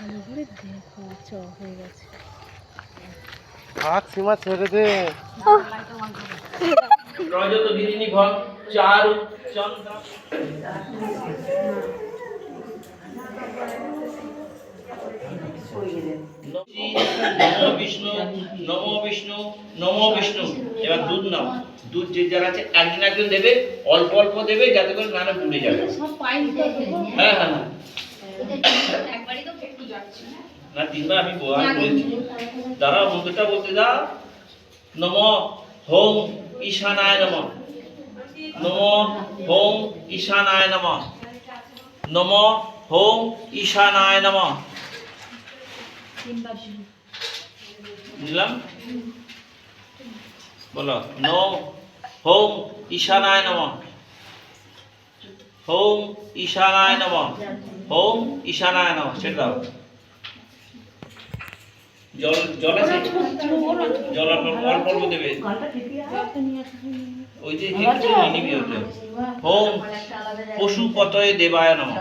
ভালো করে দেখো চ হয়ে গেছে। থাক সীমা ছেড়ে দে। রজত গিরিনি ভং চারু চন্দ্র নমো বিষ্ণু নমো বিষ্ণু নমো বিষ্ণু। এবার দুধ নাও, দুধ যে যারা আছে একজন একজন দেবে, অল্প অল্প দেবে যাতে করে নানা পুড়ে যাবে। হ্যাঁ হ্যাঁ হ্যাঁ না তিনবার আমি বলেছি। দাঁড়াও মন্ত্রটা বলতে দাও। নমো হোম ঈশানায় নমঃ। নমো হোম ঈশানায় নমঃ। নমো হোম ঈশানায় নমঃ। বুঝলাম? বলো নমো হোম ঈশানায় নমঃ। হোম ঈশানায় নমঃ। হোম ঈশানায় নমঃ। ছেড়ে দাও। জল জল আছে, জল অল্প অল্প দেবে। ওই যে একটু নিবি ওটা। হোম পশুপতয়ে দেবায় নমঃ।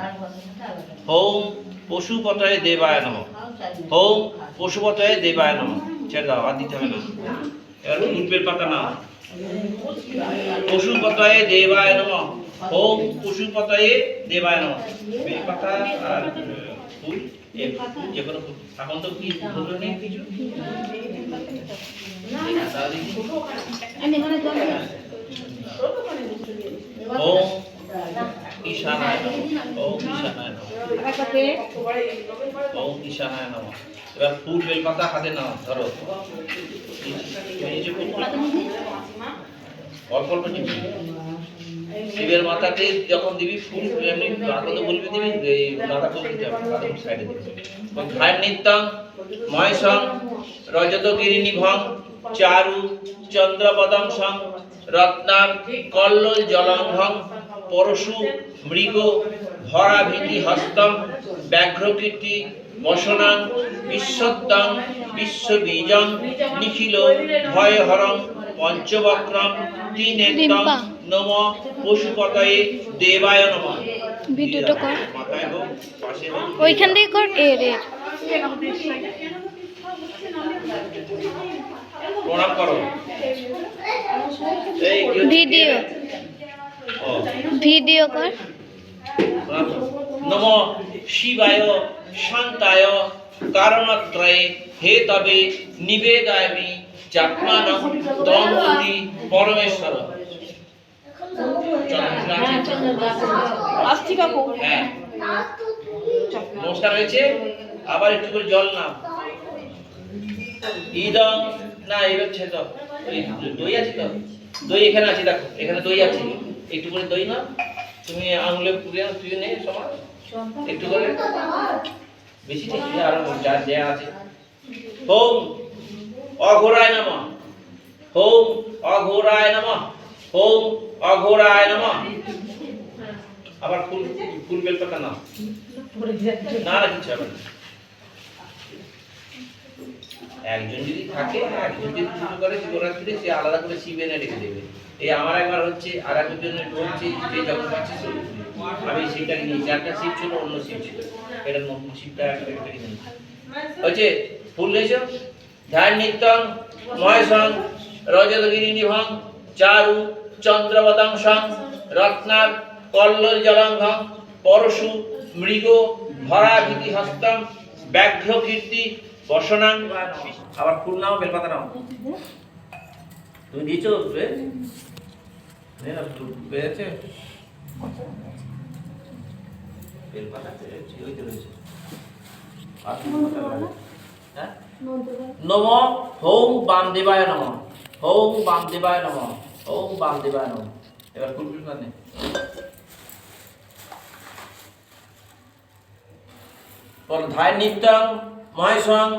হোম পশুপতয়ে দেবায় নমঃ। হোম পশুপতয়ে দেবায় নমঃ। ছেড়ে দাও, আর দিতে হবে না। এবার ফুলবেল পাতা না। পশুপতয়ে দেবায় নমঃ। হোম পশুপতয়ে দেবায় নমঃ। বেল পাতা আর ফুল যে কোনো ফুল। এখন তো কি ফুল নেই কিছু। ওম ঈশানায় নমঃ। ওম ঈশানায় নমঃ। ওম ঈশানায় নমঃ। এবার ফুল বেল পাতা হাতে নাও, ধরো। অল্প অল্প নিবি। শিবের মাথাতে যখন দিবি ফুল এমনি গাঁদা তো বলবি দিবি, এই গাঁদা ফুল দিতে হবে, গাঁদা ফুল সাইডে দিবি। ধায় নিত্যং মহেশং রজত গিরিনিভং চারু চন্দ্রপদং সং রত্নার কল্লোল জলঙ্ঘং পরশু মৃগ ভরাভীতি হস্তম ব্যাঘ্রকীর্তি বসনাং বিশ্বদ্দাং বিশ্ববীজং নিখিল ভয়হরং পঞ্চবক্রম ত্রিনেত্রং নমঃ পশুপতয়ে দেবায় নমঃ। ভিডিওটা কর, মাথায় হোক, পাশে হোক, ওইখান থেকে কর। প্রণাম করো। এই ভিডিও ভিডিও কর। নমঃ শিবায় শান্তায় কারণত্রয়ে হে তবে নিবেদয়ামি চাত্মানং তং মুনি পরমেশ্বর। হ্যাঁ নমস্কার হয়েছে। আবার একটু করে জল নাও। ইদং না এবার ছেড়ে দাও। দই আছে তো, দই এখানে আছে, দেখো এখানে দই আছে। একটু করে দই নাও, তুমি আঙুলে পুড়ে নাও, তুই নে সমান একটু করে, বেশি নেই আর যা দেয়া আছে। হোম অঘোরায় নমঃ। হোম অঘোরায় নমঃ। হোম অঘোরায় নমঃ। আবার ফুল ফুল বেল পাতা নাও। না না কিছু হবে না। একজন যদি থাকে, একজন যদি পুজো করে শিবরাত্রি, সে আলাদা করে শিব এনে রেখে দেবে। এই আমার একবার হচ্ছে, আর একজন হচ্ছে, যে যখন হচ্ছে আমি শিবটাকে নিয়েছি। একটা শিব ছিল, অন্য শিব ছিল, এটা নতুন শিবটা একটা নিয়েছি। হচ্ছে ফুল লেছ ধ্যান নিত্যং মহেশং রজত গিরিনিভং চারু চন্দ্রবদং সং রত্নার কল্লোল জলঙ্ঘং পরশু মৃগ ভরাভীতি হস্তম ব্যাঘ্রকীর্তি বসনাং। আবার ফুল নাও, বেলপাতা নাও। তুমি দিয়েছো বেড়েছে বেলপাতা রয়েছে। নমঃ হোম বামদেবায় নমঃ। হোম বামদেবায় নমঃ। ওম বামদেবায় নমঃ। এবার ফুল ফুল মানে ধায় নিত্যং মহেশং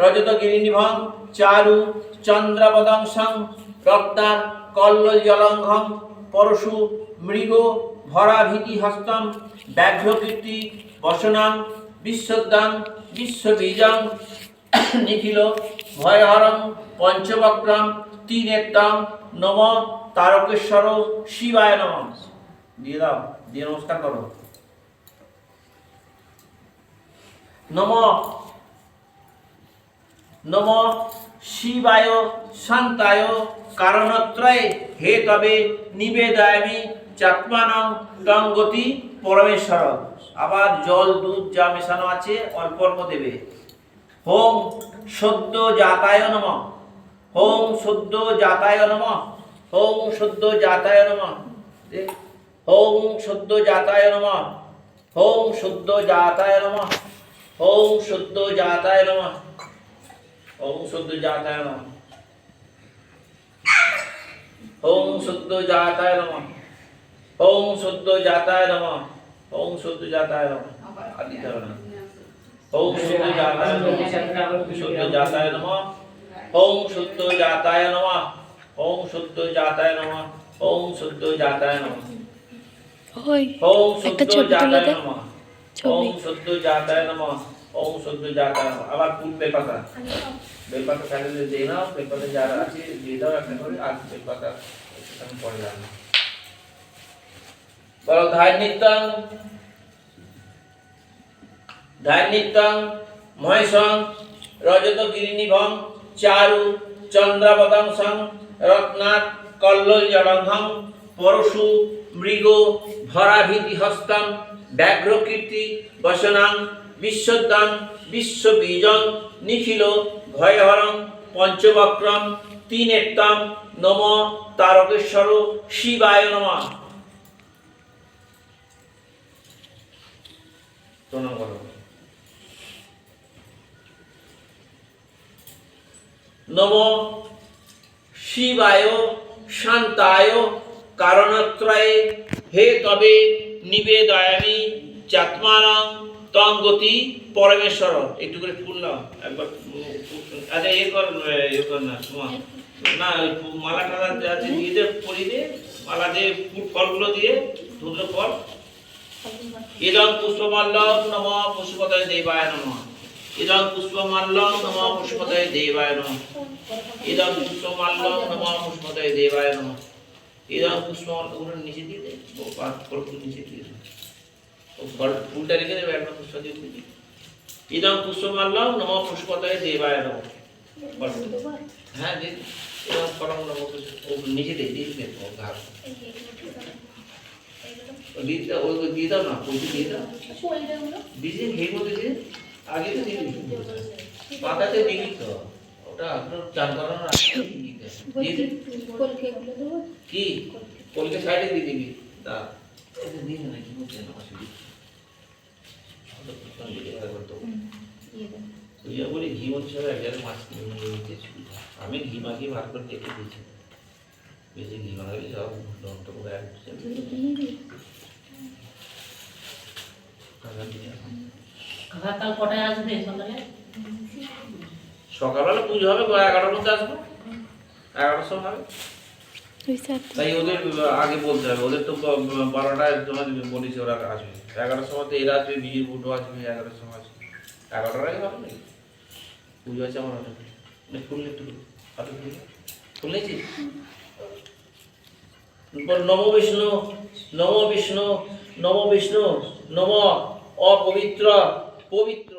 রজত গিরিনিভং চারু চন্দ্রপদং সং রত্নার কল্লোল জলঙ্ঘং পরশু মৃগ ভরাভীতি হস্তম ব্যাঘ্রকীর্তি বসনাং বিশ্বদ্দাং বিশ্ববীজং নিখিল ভয়হরং পঞ্চবক্রম ত্রিনেত্রং নমঃ তারকেশ্বর শিবায় নমঃ। দিয়ে দাও, দিয়ে নমস্কার করো। নম নম শিবায় শান্তায় কারণত্রয়ে হে তবে নিবেদয়ামি চাত্মানং তং গতি পরমেশ্বর। আবার জল দুধ যা মেশানো আছে অল্প অল্প দেবে। হোম সদ্য জাতায় নমঃ, হোম সদ্য জাতায় নমঃ, হোম সদ্য জাতায় নমঃ, হোম সদ্য জাতায় নমঃ, হোম সদ্য জাতায় নমঃ, হোম সদ্য জাতায় নমঃ, ওম সদ্য জাতায় নমঃ, ওম সদ্য জাতায় নমঃ, ওম সদ্য জাতায় নমঃ, ওম সদ্য জাতায় নমঃ। আদি ধারণা ওম সদ্য জাতায় নমঃ, সদ্য জাতায় নমঃ, ওম সদ্য জাতায় নমঃ, ওম সদ্য জাতায় নমঃ, ওম সদ্য জাতায় নমঃ, ওই ওম একটা সদ্য ছবি তুলে জাতায় দে নমঃ, ছবি ওম সদ্য জাতায় নমঃ, ওম সদ্য জাতায় নমঃ। আবার ফুল বেলপাতা, বেলপাতা সাইডে দিয়ে নাও, বেলপাতা যারা আছে দিয়ে দাও একটা করে, আর বেলপাতা আমি পরে রাখবো। বলো ধার্নিত্যং ধার্নিত্যং মহেশং রজত গিরিনিভং চারু চন্দ্রাবতাংশং রত্নাৎ কল্লোল জলঘং পরশু মৃগ ভরাভীতি হস্তং ব্যাঘ্রকীর্তি বসনাং বিশ্বদাং বিশ্ববীজং নিখিল ভয়হরং পঞ্চবক্রম তিনেত্তম নম তারকেশ্বর শিবায় নমঃ। প্রণাম করো। নম শিবায় শান্তায় কারণত্রয়ে হে তবে নিবেদয়ামি চাত্মানং তং গতি পরমেশ্বর। একটু করে ফুল নাও একবার। আচ্ছা এ কর না তোমার না মালা টালা আছে দিয়ে দে, পরিয়ে দে, মালা দিয়ে ফুল ফলগুলো দিয়ে ধুলো ফল। ইদং পুষ্পমাল্যং নমঃ পুষ্পপতয়ে দেবায় নমঃ, ইদং পুষ্পমাল্যং নমঃ পুষ্পপতয়ে দেবায় নমঃ, ইদং পুষ্পমাল্যং নমঃ পুষ্পপতয়ে দেবায় নমঃ, ইদং পুষ্পমাল্যং নিচে দিয়ে দে, ও পাঁচ ফলগুলো নিচে দিয়ে দে, ও ফুলটা রেখে দেবে, একটা পুষ্প দিয়ে দিবি। ইদং পুষ্পমাল্যং নমঃ পুষ্পপতয়ে দেবায় নমঃ। হ্যাঁ দিন, ইদং ফলং নমঃ ও নিচে দিয়ে দিবি, ও ঘাস দিয়ে ওই দিয়ে দাও না, ওই দিয়ে দাও দিদি ঘের মধ্যে দিয়ে আগে তো দিবি, পাতাতে দিবি তো, ওটা আপনার চান করানোর আগে দিয়ে দিবি। কি কলকে সাইডে দিয়ে দিবি তা দিয়ে না কি বলছে না অসুবিধা তুইয়া বলি ঘি হচ্ছে একজন মাছ কিনে নিতে সুবিধা। আমি ঘি মাখিয়ে ভাত করে দেখে দিয়েছি, বেশি ঘি মাখাবি সব দন্ত করে সকালবেলা পুজো হবে, 11টার মধ্যে আসবো, 11টার সময় হবে। তাই ওদের আগে বলতে হবে, ওদের তো 12টায় তোমার বলিস ওরা আসবে, 11টার সময় তো এরা আসবে, বিজির বুটো আসবে, 11টার সময় আসবে, 11টার আগে হবে নাকি? পুজো আছে আমার হাতে, খুললে একটু হাতে খুললেছিস। নম বিষ্ণু নম বিষ্ণু নম বিষ্ণু নম অপবিত্র পবিত্র।